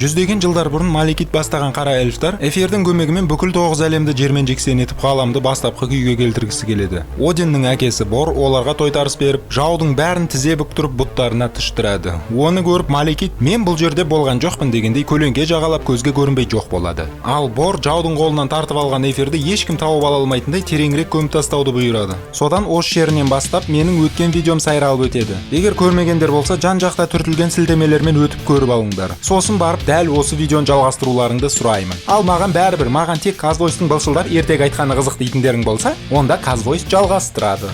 Жүздеген жылдар бұрын Малekith бастаған қара эльфтар эфирдің көмегімен бүкіл 9 әлемді жермен-жексен етіп ғаламды бастапқы күйге келтіргісі келеді. Одиннің әкесі Бор оларға тойтарыс беріп, жаудың бәрін тізе бүктіріп бұттарына тұштырады. Оны көріп Малekith, мен бұл жерде болған жоқпын дегендей көлеңке жағалап көзге көрінбей жоқ болады. Ал Бор жаудың қолынан тартып алған эфирді ешкім тауып ала алмайтындай тереңірек көміп тастауды бұйырады. Содан осы жерінен бастап менің өткен видеом сайралып өтеді. Егер көрмегендер болса, жан-жақта түртілген сілтемелермен өтіп көріп алыңдар. Сосын барып дәл осы видеоны жалғастыруларыңды сұраймын. Ал маған бәрібір, маған тек Казвойстың былшылдар ертек айтқаны қызық дейтіндерің болса, онда Казвойст жалғастырады.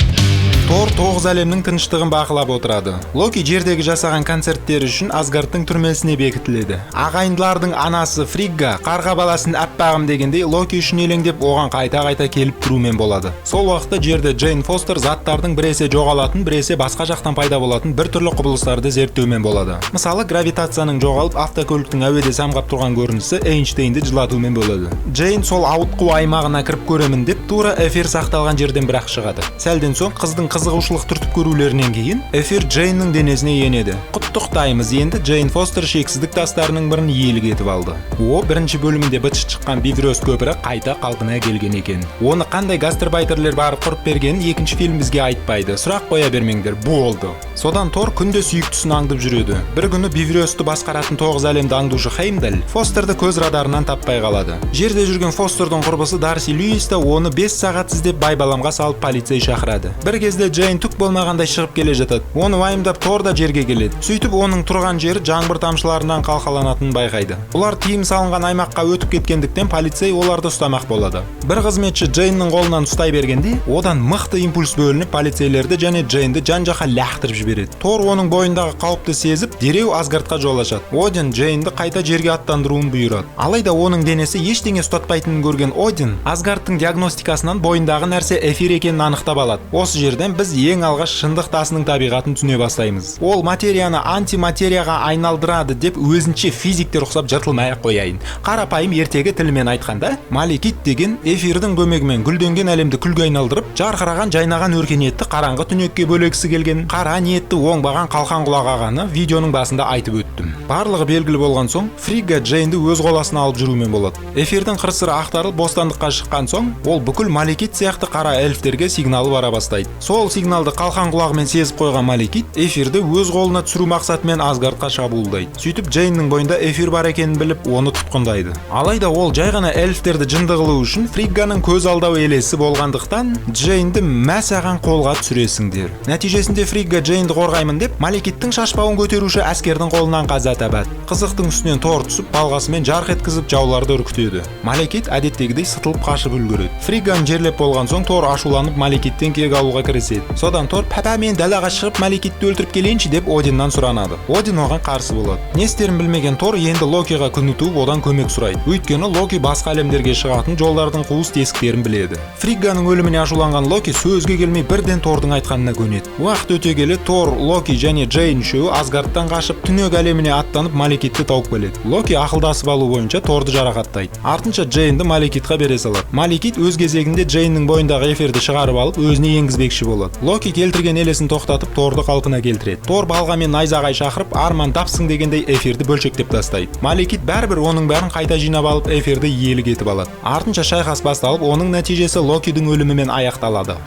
Тор 9 әлемнің тыныштығын бақылап отырады. Локи жердегі жасаған концерттері үшін Асгардтың түрмесіне бекітіледі. Ағайындылардың анасы Фригга қарға баласын аппағым дегенде Локи үшін елеңдеп оған қайта-қайта келіп тұрумен болады. Сол уақытта жерде Джейн Фостер заттардың біресе жоғалатын, біресе басқа жақтан пайда болатын бір түрлі құбылыстарды зерттеумен болады. Мысалы, гравитацияның жоғалып, автокөліктің әуеде самғап тұрған көрінісі Эйнштейнді жылатумен болады. Джейн сол ауытқу аймағына кіріп көремін деп тура эфир сақталған жерден бірақ шығады. Сәлден соң қыздың қызығушылық түртіп көрулерінен кейін эфир Джейннің денесіне енеді. Құттықтаймыз, енді Джейн Фостер шексіздік тастарының бірін иелік етіп алды. О, бірінші бөлімінде быт шыққан Бифрост көпірі қайта қалпына келген екен. Оны қандай гастарбайтерлер барып құрып бергенін екінші фильм бізге айтпайды. Сұрақ қоя бермеңдер, болды. Содан Тор күнде сүйіктісін аңдып жүреді. Бір күні Бифростты басқаратын 9 әлемді аңдушы Хеймдалл Фостерді көз радарынан таппай қалады. Жерде жүрген Фостердің құрбысы Дарси Льюис та оны 5 сағат іздеп байбаламға салып полицей шақырады. Бір кезде Джейн түк болмағандай шығып келе жатады. Оны уайымдап Тор да жерге келеді. Сөйтіп оның тұрған жері жаңбыр тамшыларынан қалқаланатынын байқайды. Олар тыйым салынған аймаққа өтіп кеткендіктен полицей оларды ұстамақ болады. Бір қызметші Джейннің қолынан ұстай бергенде, одан мықты импульс бөлініп полицейлерді және Джейнді жан-жаққа лақтырып жібереді. Тор оның бойындағы қауіпті сезіп, дереу Асгардқа жол ашады. Один Джейнді қайта жерге аттандыруын бұйырады. Алайда оның денесі ештеңе ұстатпайтынын көрген Один Асгардтың диагностикасынан бойындағы нәрсе эфир екенін анықтап алады. Осы жерден біз ең алғаш шындық тасының табиғатын түсіне бастаймыз. Ол материяны антиматерияға айналдырады деп өзінше физиктер ұқсап жыртылмай-ақ қояйын. Қарапайым ертегі тілімен айтқанда, Малekith деген эфирдің көмегімен гүлденген әлемді күлге айналдырып, жарқыраған жайнаған өркениетті қараңғы түнекке бөлегісі келген қара ниетті оңбаған қалқан құлақ ағаны видеоның басында айтып өттім. Барлығы белгілі болған соң, Фригга Джейнді өз қоласына алып жүрумен болады. Эфирдің қыр-сыры ақтарылып бостандыққа шыққан соң, ол бүкіл Малekith сияқты қара эльфтерге сигналы бара бастайды. Сол сигналды қалқан құлағымен сезіп қойған Малekith эфирді өз қолына түсіру мақсатымен Асгардқа шабуылдайды. Сөйтіп Джейннің бойында эфир бар екенін біліп, оны тұтқындайды. Алайда ол жай ғана эльфтерді жынды қылу үшін Фригганың көз алдау елесі болғандықтан Джейнді мәсаған қолға түсіресіңдер. Нәтижесінде Фригга Джейнді қорғаймын деп Малekithтің шашпауын көтеруші әскердің қолынан қаза табады. Қызықтың үстінен Тор түсіп, балғасымен жарқ еткізіп жауларды үркітеді. Малekith әдеттегідей сытылып қашып үлгереді. Фригганы жерлеп болған соң Тор ашуланып Малekithтен кек алуға кіріседі. Содан Тор, папа, мен далаға шығып Малekithті өлтіріп келейінші деп Одиннан сұранады. Один оған қарсы болады. Не істерін білмеген Тор енді Локиға күні туып одан көмек сұрайды. Өйткені Локи басқа әлемдерге шығатын жолдардың қуыс тесіктерін біледі. Фригганың өліміне ашуланған Локи сөзге келмей бірден Тордың айтқанына көнеді. Уақыт өте келе Тор, Локи және Джейн үшеуі Асгардтан қашып түнек әлеміне аттанып Малekithті тауып келеді. Локи ақылдасып алу бойынша Торды жарақаттайды. Артынша Джейнді Малekithқа бере салады. Малekith өз кезегінде Джейннің бойындағы эфирді шығарып алып өзіне енгізбекші болады. Локи келтірген елесін тоқтатып Торды қалпына келтіреді. Тор балғамен найзағай шақырып армандапсың дегендей эфирді бөлшектеп тастайды. Малekith бәрібір оның бәрін қайта жинап алып эфирді иелік етіп алады. Артынша шайқас басталып, оның нәтижесі Локидің өлімімен аяқталады.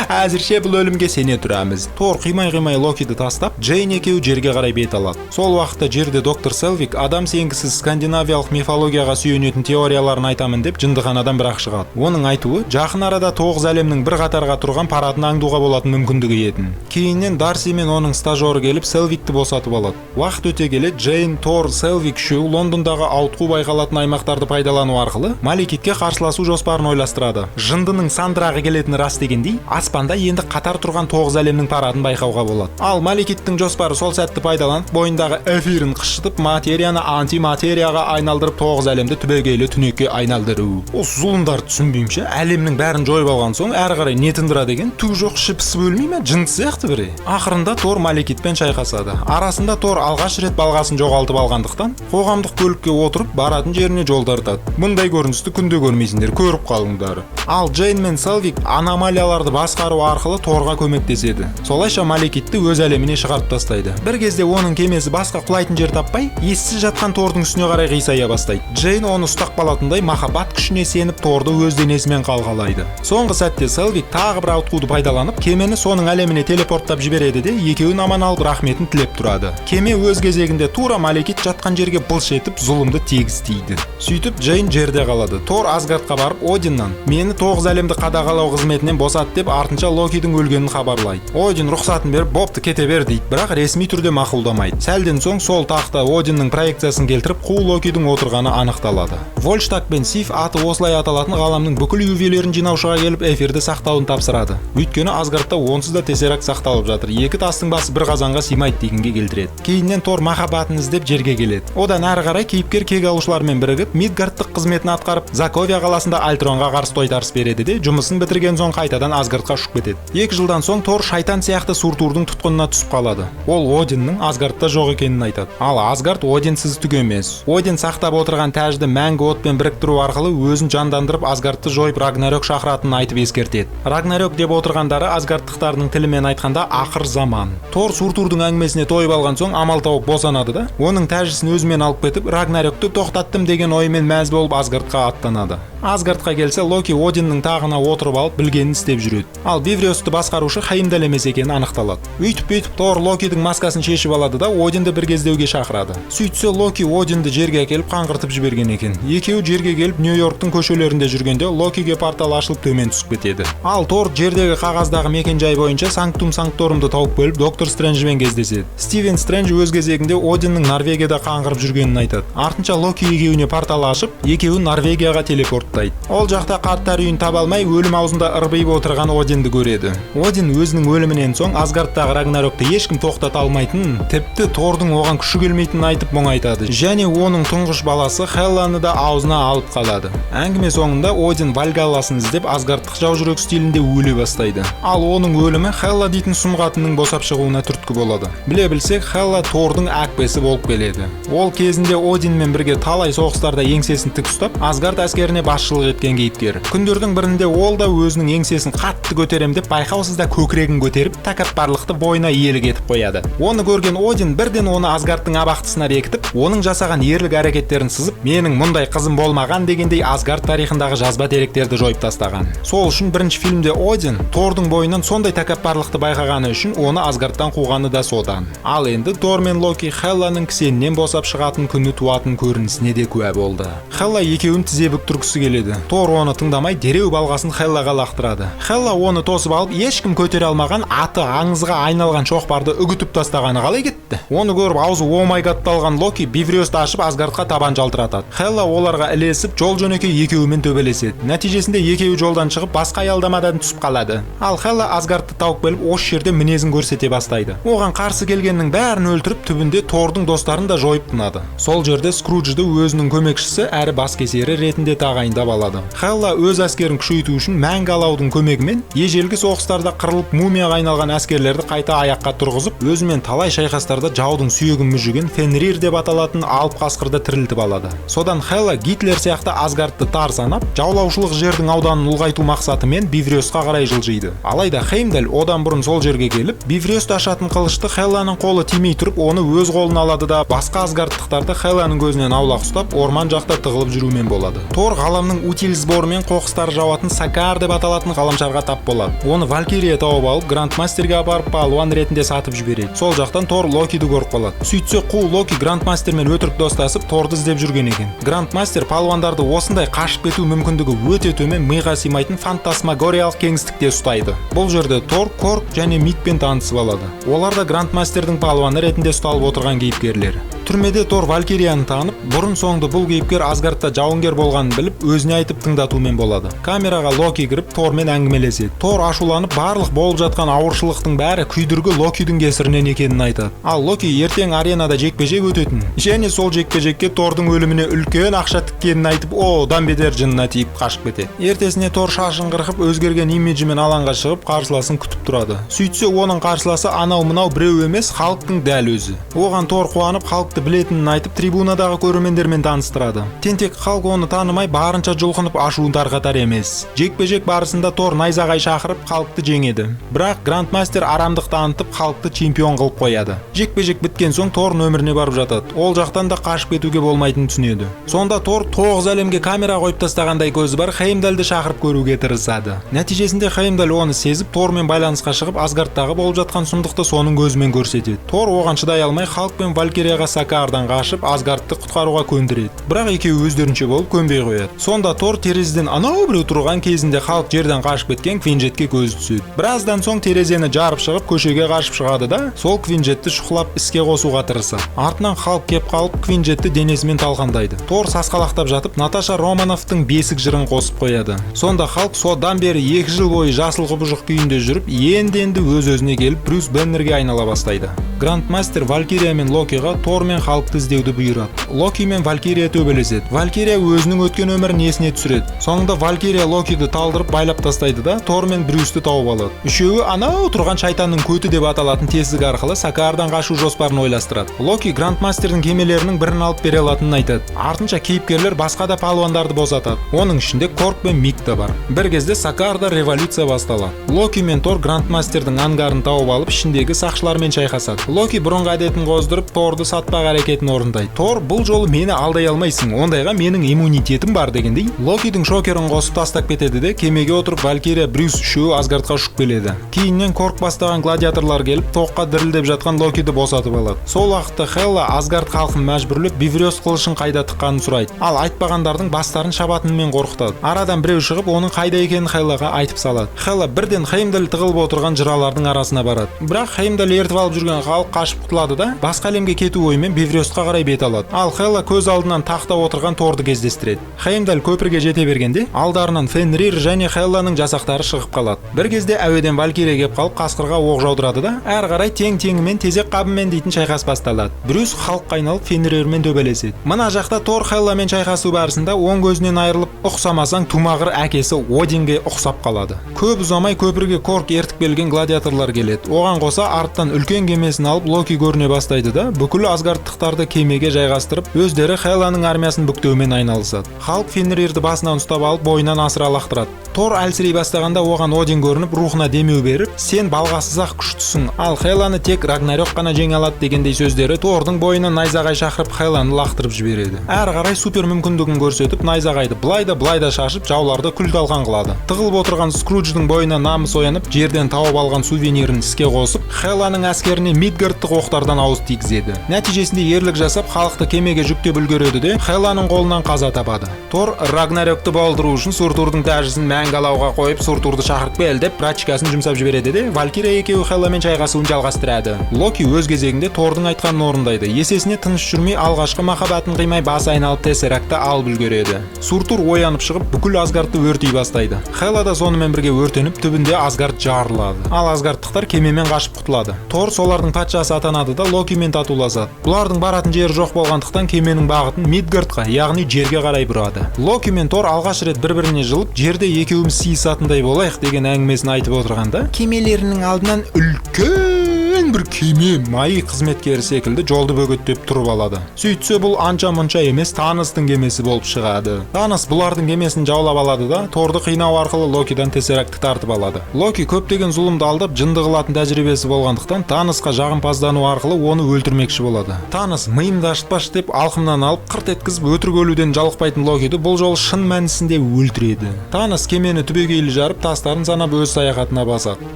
Әзірше бұл өлімге сене тұрамыз. Тор қимай-қимай Локиді тастап, Джейн екеуі жерге қарай бет алады. Сол уақытта жерде доктор Селвик адам сенгісіз скандинавиялық мифологияға сүйенетін теорияларын айтамын деп жындыханадан бірақ шығады. Оның айтуы жақын арада 9 әлемнің бір қатарға тұрған паратын аңдуға болатын мүмкіндігі етін. Кейіннен Дарси мен оның стажері келіп Селвикті босатып алады. Уақыт өте келе Джейн, Тор, Селвик үшеуі Лондондағы ауытқу байқалатын аймақтарды пайдалану арқылы Малekithке қарсыласу жоспарын ойластырады. Жындының сандырағы келетіні рас дегендей, аспанда енді қатар тұрған 9 әлемнің паратын байқауға болады. Ал Малekithтің жоспары сол сәтті пайдаланып, бойындағы эфирін қышытып, материяны антиматерияға айналдырып 9 әлемді түбегейлі түнекке айналдыру. Осы зұлымдарды түсінбеймін ше, әлемнің бәрін жойып алған соң әрі қарай не тындыра деген түк жоқ шипсі бөлмей ме, жынды сияқты бірі. Ақырында Тор Малекитпен шайқасады. Арасында Тор алғаш рет балғасын жоғалтып алғандықтан қоғамдық көлікке отырып баратын жеріне жол тартады. Мұндай көріністі күнде көрмейсіңдер, көріп қалыңдар. Ал Джейн мен Селвик аномалияларды басқару арқылы Торға көмектеседі. Солайша Малекитті өз әлеміне шығарып тастайды. Бір кезде оның кемесі басқа құлайтын жер таппай, ессіз жатқан Тордың үстіне қарай қисая бастайды. Джейн оны ұстап қалатындай махаббат күшіне сеніп Торды өз денесімен қалғалайды. Соңғы сәтте Селвик тағы бір ауытқуды пайдаланып, кемені соның әлеміне телепорттап жібереді де, екеуін аман алып рахметін тілеп тұрады. Кеме өз кезегінде тура Малекит жатқан жерге былш етіп, зұлымды тегістейді. Сөйтіп Джейн жерде қалады. Тор Асгардқа барып, Одиннан мені 9 әлемді қадағалау қызметінен босат деп, артынша Локидің өлгенін хабарлайды. Один рұқсатын беріп, бопты кете бер дейді, бірақ ресми түрде мақұлдамайды. Сәлден соң сол тақта Одиннің проекциясын келтіріп, қу Локидің отырғаны анықталады. Вольштаг пен Сиф аты осылай аталатын ғаламның бүкіл ювелерін жинаушыға келіп, эфирді сақтауын тапсырады. Өйткені Асгардта онсыз да тесерак сақталып жатыр. Екі тастың басы бір қазанға сыймайды дегенге келтіреді. Кейіннен Тор махаббатын іздеп жерге келеді. Одан әрі қарай кейіпкер кек алушылармен бірігіп, Мидгардтық қызметін атқарып, Заковия қаласында Альтронға қарсы тойтарыс береді де, жұмысын бітірген соң қайтадан Асгардқа ұшып кетеді. 2 жылдан соң Тор шайтан сияқты Суртурдың тұтқынына түсіп қалады. Ол Одиннің Асгардта жоқ екенін айтады. Ал Асгард Одинсіз түк емес. Один сақтап отырған тәжді мәңгі отпен біріктіру арқылы өзін жандандырып Асгардты жойып Рагнарёк шақыратынын айтып ескертеді. Рагнарёк деп отырғандары Асгардтықтардың тілімен айтқанда ақыр заман. Тор Суртурдың әңгімесіне тойып алған соң амал тауып босанады да, оның тәжісін өзімен алып кетіп, Рагнарёкты тоқтаттым деген оймен мәз болып Асгардқа аттанады. Асгардқа келсе, Локи Одиннің тағына отырып алып білгенін істеп жүреді. Ал Бифрёсты басқарушы Хаймдал емес екені анықталады. Өйтіп Тор Локидің маскасын шешіп алады да Одинді бір кездеуге шақырады. Сөйтсе Локи Одинді жерге әкеліп қаңғыртып жіберген екен. Екеуі жерге келіп Нью-Йорктың көшелерінде жүргенде Локиге портал ашылып төмен түсіп кетеді. Ал Тор жердегі қағаздағы мекен-жай бойынша Санктум Санкторумды тауып бөліп Доктор Стрэнджбен кездеседі. Стивен Стрэндж өз кезегінде Одиннің Норвегияда қаңғырып жүргенін айтады. Артынша Локи екеуіне портал ашып, екеуін Норвегияға телепорттайды. Ол жақта қарттар үйін таба алмай өлім аузында ырбиып отырған Одинді көреді. Один өзінің өлімінен соң Асгардтағы Рагнарёкты ешкім тоқтата алмайтынын, тіпті Тордың оған күші келмейтінін айтып мұңайтады. Және оның тұңғыш баласы Хелланы да аузына алып қалады. Әңгіме соңында Один Вальгалласын іздеп Асгардтық жаужүрек стилінде өле бастайды. Ал оның өлімі Хелла дейтін сұмғатынның босап шығуына түрткі болады. Біле білсек, Хелла Тордың әкпесі болып келеді. Ол кезінде Одинмен бірге талай соғыстарда еңсесін тік ұстап, Асгард әскеріне басшылық еткен кейіпкер. Күндердің бірінде ол да өзінің еңсесін қатты көтерем деп байқаусызда көкірегін көтеріп, тәкаппарлықты бойына иелік етіп қояды. Оны көрген Один бірден оны Асгардтың абақтысына бекітіп, оның жасаған ерлік әрекеттерін сызып, менің мұндай қызым болмаған дегендей Асгард тарихындағы жазба деректерді жойып тастаған. Сол үшін бірінші фильмде Один Тордың бойынан сондай тәкаппарлықты байқағаны үшін оны Асгардтан қуғаны да содан. Ал енді Тор мен Локи Хелланың кісенінен босап шығатын күні туатын көрінісіне де куә болды. Хелла екеуін тізе бүктіргісі келеді. Тор оны тыңдамай дереу балғасын Хеллаға лақтырады. Хелла оны тосып алып, ешкім көтере алмаған аты аңызға айналған шоқпарды үгітіп тастағаны қалай кетті? Оны көріп аузы омайгатты алған Локи Бифрёсты ашып Асгардқа табан жалтыратады. Хелла оларға ілесіп жол жөнекей екеуімен төбелеседі. Нәтижесінде екеуі жолдан шығып басқа аялдамадан түсіп қалады. Ал Хелла Асгардты тауып келіп осы жерде мінезін көрсете бастайды. Оған қарсы келгеннің бәрін өлтіріп, түбінде Тордың достарын да жойып тынады. Сол жерде Скруджды өзінің көмекшісі әрі баскесері ретінде тағайындап алады. Хелла өз әскерін күшейту үшін мәңгі алаудың көмегімен ежелгі соғыстарда қырылып мумияға айналған әскерлерді қайта аяққа тұрғызып, өзімен талай шайқастарда жаудың сүйегін мүжіген Фенрир деп аталатын алып қасқырды тірілтіп алады. Содан Хелла Гитлер сияқты Асгардты тар санап, жаулаушылық жердің ауданын ұлғайту мақсатымен Бифрёсқа қарай жылжиды. Алайда Хеймдал одан бұрын сол жерге келіп, Бифрёсты ашатын қылышты Хелланың қолы тимей тұрып, оны өз қолына алады да басқа Асгардтықтарды Хелланың көзінен аулақ ұстап, орман жақта тығылып жүрумен болады. Тор ғаламның утил сборымен қоқыстар жауатын Сакар деп аталатын ғаламшарға тап болады. Оны Валкирия тауып алып, Грандмастерге апарып палуан ретінде сатып жібереді. Сол жақтан Тор Локиді көріп қалады. Сөйтсе қу Локи Грандмастермен өтірік достасып, Торды іздеп жүрген екен. Грандмастер палуандарды осындай қашып кету мүмкіндігі өте төмен, миға сыймайтын фантасмагориялық кеңістікте ұстайды. Бұл жерде Тор, Корк және Мидпен танысып алады. Олар да Грандмастердің палуаны ретінде ұсталып отырған кейіпкерлер. Түрмеде Тор Валкирияны танып, бұрын соңды бұл кейіпкер Асгардта жауынгер болғанын біліп, өзіне айтып тыңдатумен болады. Камераға Локи кіріп Тормен әңгімелеседі. Тор ашуланып, барлық болып жатқан ауыршылықтың бәрі күйдіргі Локидің кесірінен екенін айтады. Ал Локи ертең аренада жекпе-жек өтетін. Және сол жекпе-жекке Тордың өліміне үлкен ақша тіккенін айтып, одан бетер жынына тиіп қашып кетеді. Ертесіне Тор шашын қырқып, өзгерген имиджімен алаңға шығып, қарсыласын күтіп тұрады. Сөйтсе, оның қарсыласы анау-мынау біреу емес, халықтың дәл өзі. Оған Тор қуанып, халықты білетінін айтып, трибунадағы көрермендермен таныстырады. Тентек халық оны танымай, барынша жұлқынып ашуын тарқатар емес. Жекпе-жек барысында Тор найзағай шақырып, халықты жеңеді. Бірақ Грандмастер арамдық танытып, халықты чемпион қылып қояды. Жекпе-жек біткен соң Тор нөміріне барып жатады. Ол жақтан да қашып кетуге болмайтынын түсінеді. Сонда Тор 9 әлемге камера қойып тастағандай көзі бар Хеймдалды шақырып көруге тырысады. Нәтижесінде Хеймдал оны сезіп, Тормен байланысқа шығып, Асгардтағы болып жатқан сұмдықты соның көзімен көрсетеді. Тор оған шыдай алмай, халықпен Валкирияға Сакаардан қашып, Асгардты құтқаруға көндіреді. Бірақ екеуі өздерінше болып көнбей қояды. Сонда Тор терезеден анау біреу тұрған кезінде халық жерден қашып кеткен Квинжетке көзі түседі. Біраздан соң терезені жарып шығып, көшеге қашып шығады да, сол Квинжетті шұқылап іске қосуға тырысады. Артынан халық кеп қалып, Квинжетті денесімен талқандайды. Тор сасқалақтап жатып, Наташа Романовтың бесік жырын қосып қояды. Сонда халық содан бері 2 жыл бойы жасыл құбыжық күйінде жүріп, енді өз-өзіне келіп, Брюс Беннерге айнала бастайды. Грандмастер Валкирия мен Локиға Тор мен халықты іздеуді бұйырады. Локи мен Валкирия төбелеседі. Валкирия өзінің өткен өмірін есіне түсіреді. Соңында Валкирия Локиді талдырып байлап тастайды да, Тор мен Брюсті тауып алады. Үшеуі анау тұрған шайтанның көті деп аталатын тесік арқылы Сакаардан қашу жоспарын ойластырады. Локи Грандмастердің кемелерінің бірін алып бере алатынын айтады. Артынша кейіпкерлер басқа да палуандарды босатады. Оның ішінде Корк пен Мик та бар. Бір кезде Сакаарда революция басталады. Локи мен Тор Грандмастердің ангарын тауып алып, ішіндегі сақшылармен шайқасады. Локи бұрынғы әдетін қоздырып, Торды сатпақ әрекетін орындайды. Тор, бұл жолы мені алдай алмайсың, ондайға менің иммунитетім бар дегендей, Локидің шокерін қосып тастап кетеді де, кемеге отырып Валкирия, Брюс үшеуі Асгардқа ұшып келеді. Кейіннен Корк бастаған гладиаторлар келіп, тоққа дірілдеп жатқан Локиді босатып алады. Сол уақытта Хелла Асгард халқын мәжбүрлеп, Бифрост қылышын қайда тыққанын сұрайды. Ал айтпағандардың бастарын шабатынымен қорқытады. Арадан біреу шығып, оның қайда екенін Хеллаға айтып салады. Хелла бірден Хеймдал тығылып отырған жыралардың арасына барады. Бірақ Хеймдал ертіп алып жүрген халық қашып құтылады да, басқа әлемге кету ойымен Бифростқа қарай бет алады. Ал Хелла көз алдынан тақта отырған Торды кездестіреді. Хеймдал көпірге жете бергенде, алдарынан Фенрир және Хелланың жасақтары шығып қалады. Бір кезде әуеден Валкирия кеп қалып қасқырға оқ жаудырады да, әрі қарай тең-теңімен тезек қабымен дейтін шайқас басталады. Брюс халыққа айналып Фенрирмен төбелеседі. Мына жақта Тор Хелламен шайқасу барысында оң көзінен айырылып, ұқсамасаң тумағыр әкесі Одинге ұқсап қалады. Көп ұзамай көпірге Корк ертіп келген гладиаторлар келеді. Оған қоса арттан үлкен кемесін алып Локи көріне бастайды да, бүкіл Асгардтықтарды кемеге жайғастырып, өздері Хелланың армиясын бүктеумен айналысады. Халық Фенрирді басынан ұстап алып, бойынан асыра лақтырады. Тор әлсірей бастағанда оған Один көрініп, рухына демеу беріп, сен балғасыз-ақ күштісің, ал Хелланы тек Рагнарёк қана жеңе алады дегендей сөздері Тордың бойына найзағай шақырып Хелланы лақтырып жібереді. Әрі қарай супер мүмкіндігін көрсетіп, найзағайды былайда шашып, жауларды күл-талқан қылады. Тығылып отырған Скрудждың бойына намыс оянып, жерден тауып алған сувенирін іске қосып, Хелланың әскеріне Мидгарттық оқтардан ауыз тигізеді. Нәтижесінде ерлік жасап, халықты кемеге жүктеп үлгереді де, Хелланың қолынан қаза табады. Тор Рагнарёкты болдыру үшін Суртурдың тәжісін мәңгалауға қойып, Суртурды шақырып кел деп практикасын жұмсап жібереді де, Валкирия екеуі Хелламен шайқасуын жалғастырады. Локи өз кезегінде Тордың айтқанын орындайды. Есесіне тыныш жүрмей, алғашқы махаббатын қимай басы айналып Тессерактты алып үлгереді. Суртур оянып шығып, бүкіл Асгардты өртей бастайды. Хелла да сонымен бірге өртеніп, түбінде Асгард жарылады. Ал Асгардтықтар кемемен қашып құтылады. Тор солардың патшасы атанады да Локимен татуласады. Бұлардың баратын жері жоқ болғандықтан кеменің бағытын Мидгардқа, яғни жерге қарай бұрады. Локи мен Тор алғаш рет бір-біріне жылып, жерде екеуміз сыйысатындай болайық деген әңгімесін айтып отырғанда, кемелерінің алдынан үлкен бір кеме майы қызметкері секілді жолды бөгеттеп тұрып алады. Сөйтсе бұл анша-мұнша емес Таныстың кемесі болып шығады. Таныс бұлардың кемесін жаулап алады да, Торды қинау арқылы Локидан Тессерактты тартып алады. Локи көптеген зұлымды алдап, жынды қылатын тәжірибесі болғандықтан Танысқа жағымпаздану арқылы оны өлтірмекші болады. Таныс миымды ашытпаш деп алқымнан алып қырт еткізіп өтірік өлуден жалықпайтын Локиді бұл жол шын мәнісінде өлтіреді. Таныс кемені түбегейлі жарып, тастарын санап өз саяхатына басады.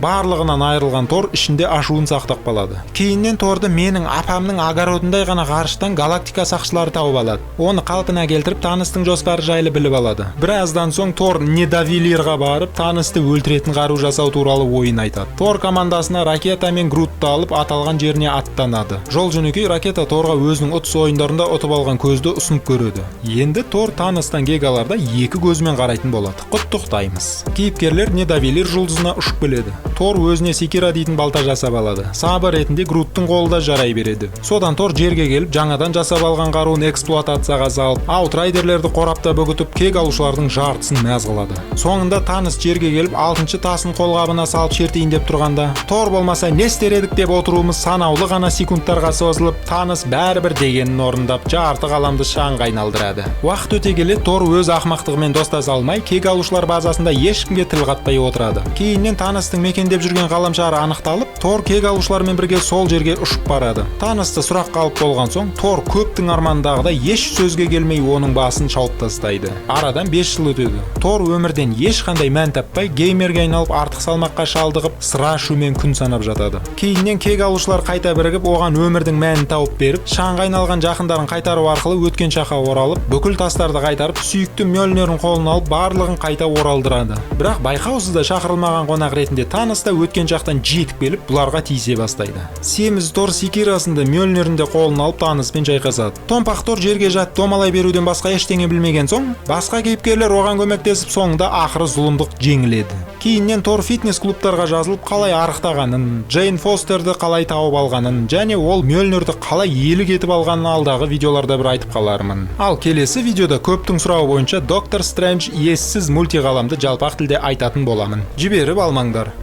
Барлығынан айырылған Тор ішінде ашуын сақтап тоқтап қалады. Кейіннен Торды менің апамның огородындай ғана ғарыштан галактика сақшылары тауып алады. Оны қалпына келтіріп Таныстың жоспары жайлы біліп алады. Біраздан соң Тор Недавилирға барып Танысты өлтіретін қару жасау туралы ойын айтады. Тор командасына Ракета мен Грутты алып аталған жеріне аттанады. Жол жөнекей Ракета Торға өзінің ұтыс ойындарында ұтып алған көзді ұсынып көреді. Енді Тор Таныстан Гегаларда екі көзімен қарайтын болады. Құттықтаймыз. Кейіпкерлер Недавилир жұлдызына ұшып келеді. Тор өзіне секира дейтін балта жасап алады. Сабы ретінде Груттың қолы да жарай береді. Содан Тор жерге келіп, жаңадан жасап алған қаруын эксплуатацияға салып, аутрайдерлерді қорапта бүгітіп, кек алушылардың жартысын мәз қылады. Соңында Таныс жерге келіп, 6-шы тасын қолғабына салып шертейін деп тұрғанда, Тор болмаса не істер едік деп отыруымыз санаулы ғана секундтарға созылып, Таныс бәрібір дегенін орындап, жарты ғаламды шаңға айналдырады. Уақыт өте келе Тор өз ақмақтығымен достаса алмай, кек алушылар базасында ешкімге тіл қатпай отырады. Кейіннен Таныстың мекендеп жүрген ғаламшары анықталып, Тор кек алушылармен бірге сол жерге ұшып барады. Танысты сұраққа алып болған соң, Тор көптің армандағыдай еш сөзге келмей оның басын шауып тастайды. Арадан 5 жыл өтеді. Тор өмірден ешқандай мән таппай, геймерге айналып артық салмаққа шалдығып, сыра шумен күн санап жатады. Кейіннен кек алушылар қайта бірігіп, оған өмірдің мәнін тауып беріп, шаңға айналған жақындарын қайтару арқылы өткен шаққа оралып, бүкіл тастарды қайтарып, сүйікті Мьёльнирін қолына алып, барлығын қайта оралдырады. Бірақ байқаусызда шақырылмаған қонақ ретінде Таныс та өткен жақтан жетіп келіп, бұларға тиісе бастайды. Семіз Тор секирасында Мьёльнирін де қолына алып Таныспен жайғасады. Томпақ Тор жерге жатып домалай беруден басқа ештеңе білмеген соң, басқа кейіпкерлер оған көмектесіп, соңында ақыры зұлымдық жеңіледі. Кейіннен Тор фитнес клубтарға жазылып, қалай арықтағанын, Джейн Фостерді қалай тауып алғанын, және ол Мьёльнирді қалай иелік етіп алғанын алдағы видеоларда бір айтып қалармын. Ал келесі видеода көптің сұрауы бойынша Доктор Стрэндж ессіз мультиғаламды жалпақ тілде айтатын боламын. Жіберіп алмаңдар.